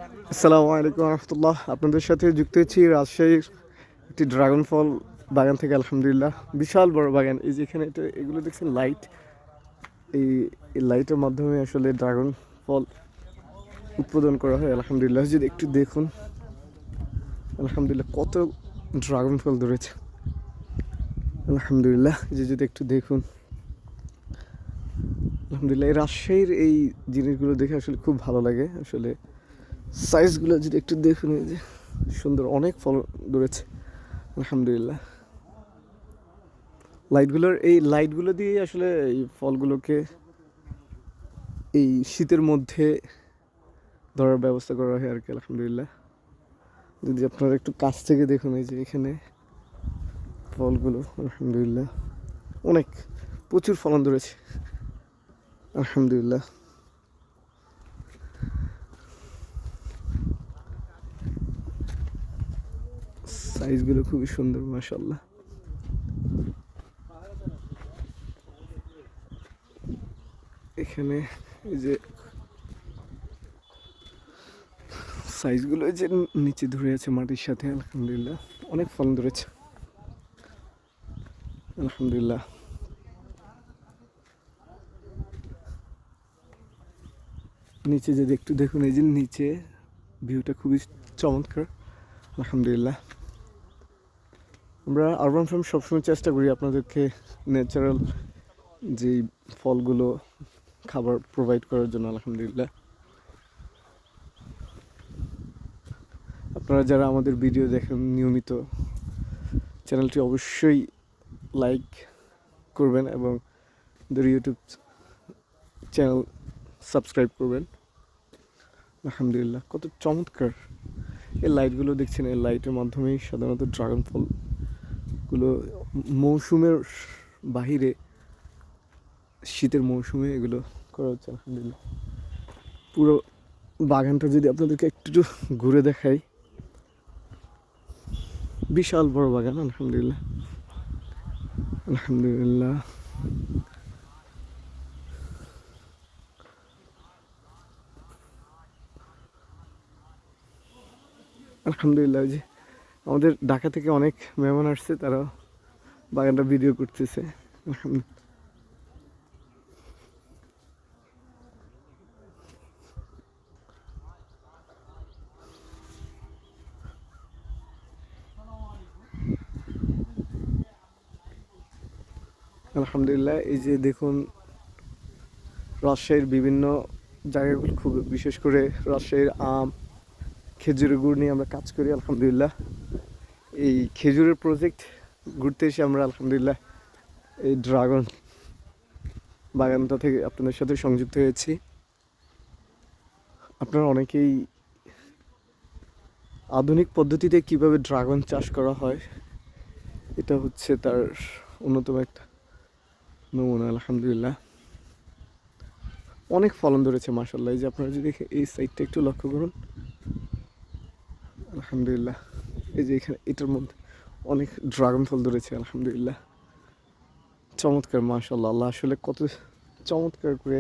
আসসালামু আলাইকুম রহমতুল্লাহ। আপনাদের সাথে যুক্ত হয়েছি রাজশাহীর একটি ড্রাগন ফল বাগান থেকে। আলহামদুলিল্লাহ, বিশাল বড় বাগান। এই যে এখানে এগুলো দেখছেন লাইট, এই লাইটের মাধ্যমে আসলে ড্রাগন ফল উৎপাদন করা হয়। আলহামদুলিল্লাহ, যদি একটু দেখুন, আলহামদুলিল্লাহ কত ড্রাগন ফল ধরেছে। আলহামদুলিল্লাহ, যে যদি একটু দেখুন, আলহামদুলিল্লাহ এই রাজশাহীর এই জিনিসগুলো দেখে আসলে খুব ভালো লাগে। আসলে সাইজগুলো যদি একটু দেখুন, এই যে সুন্দর অনেক ফল ধরেছে। আলহামদুলিল্লাহ, লাইটগুলো দিয়ে আসলে এই ফলগুলোকে এই শীতের মধ্যে ধরার ব্যবস্থা করা হয় আর কি। আলহামদুলিল্লাহ, যদি আপনারা একটু কাছ থেকে দেখুন, এই যে এখানে ফলগুলো আলহামদুলিল্লাহ অনেক প্রচুর ফলন ধরেছে। আলহামদুলিল্লাহ, সাইজগুলো খুবই সুন্দর, মাশাআল্লাহ। এখানে এই যে সাইজগুলো যে নিচে ধরে আছে মাটির সাথে, আলহামদুলিল্লাহ অনেক ফলন ধরেছে। আলহামদুলিল্লাহ, নিচে যদি একটু দেখুন, এই যে নিচে ভিউটা খুবই চমৎকার। আলহামদুলিল্লাহ, আমরা আরবান ফার্ম সবসময় চেষ্টা করি আপনাদেরকে ন্যাচারাল যেই ফলগুলো খাবার প্রোভাইড করার জন্য। আলহামদুলিল্লাহ, আপনারা যারা আমাদের ভিডিও দেখেন নিয়মিত, চ্যানেলটি অবশ্যই লাইক করবেন এবং আমাদের ইউটিউব চ্যানেল সাবস্ক্রাইব করবেন। আলহামদুলিল্লাহ, কত চমৎকার এই লাইটগুলো দেখছেন। এই লাইটের মাধ্যমেই সাধারণত ড্রাগন ফলগুলো মৌসুমের বাহিরে শীতের মৌসুমে এগুলো করা হচ্ছে। আলহামদুলিল্লাহ, পুরো বাগানটা যদি আপনাদেরকে একটু ঘুরে দেখাই, বিশাল বড় বাগান। আলহামদুলিল্লাহ, আলহামদুলিল্লাহ, আলহামদুলিল্লাহ। যে আমাদের ঢাকা থেকে অনেক মেহমান আসছে, তারা বাগানটা ভিডিও করতেছে। আলহামদুলিল্লাহ, এই যে দেখুন রাজশাহীর বিভিন্ন জায়গাগুলো, খুব বিশেষ করে রাজশাহীর আম, খেজুরের গুড় নিয়ে আমরা কাজ করি। আলহামদুলিল্লাহ, এই খেজুরের প্রজেক্ট ঘুরতে এসে আমরা আলহামদুলিল্লাহ এই ড্রাগন বাগানটা থেকে আপনাদের সাথে সংযুক্ত হয়েছি। আপনারা অনেকেই আধুনিক পদ্ধতিতে কিভাবে ড্রাগন চাষ করা হয়, এটা হচ্ছে তার অন্যতম একটা নমুনা। আলহামদুলিল্লাহ, অনেক ফলন ধরেছে মাশাআল্লাহ। এই যে আপনারা যদি এই সাইডটা একটু লক্ষ্য করুন, আলহামদুলিল্লাহ এই যে এখানে এটার মধ্যে অনেক ড্রাগন ফল ধরেছে। আলহামদুলিল্লাহ, চমৎকার মাশাআল্লাহ। আল্লাহ আসলে কত চমৎকার করে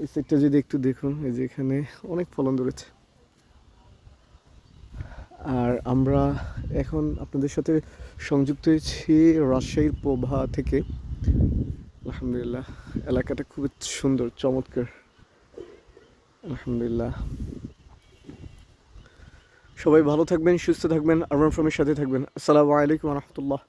এই সাইডটা যদি একটু দেখুন, এই যে এখানে অনেক ফলন ধরেছে। আর আমরা এখন আপনাদের সাথে সংযুক্ত হয়েছি রাজশাহীর পোভা থেকে। আলহামদুলিল্লাহ, এলাকাটা খুবই সুন্দর, চমৎকার। আলহামদুলিল্লাহ, সবাই ভালো থাকবেন, সুস্থ থাকবেন, আরবান ফার্মের সাথে থাকবেন। আসসালামু আলাইকুম রহমতুল্লাহ।